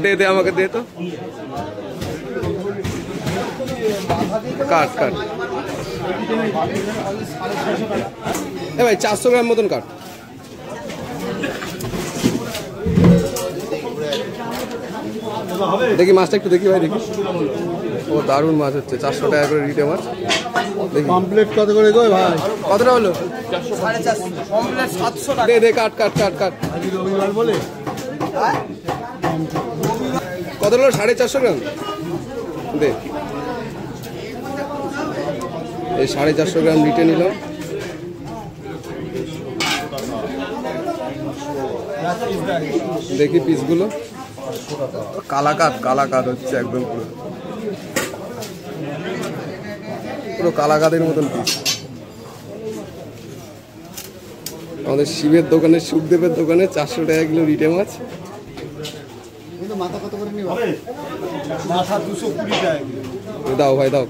দে দে আমাকে দে তো, কাট কাট। এ ভাই 400 গ্রাম মতন কাট। দেখি মাছটা একটু দেখি ভাই, দেখি। ও দারুণ মাছ হচ্ছে, 400 টাকা করে রিটে মাছ। দেখি কমপ্লিট কত করে গো ভাই? কতটা হলো? 750 দে দে কাট কাট কাট কাট। রবিবার বলে কত হলো? 450 গ্রাম দে। এই 450 গ্রাম রিটে নিলাম। দেখি পিসগুলো, কালাকাদ হচ্ছে একদম, পুরো কালাকাদের মতন পিস। আমাদের শিবের দোকানে, সুখদেবের দোকানে 400 টাকা কিলো রিটে মাছ। মাথা কত করে নিবা? মাথা 220 টাকা। দাও ভাই দাও।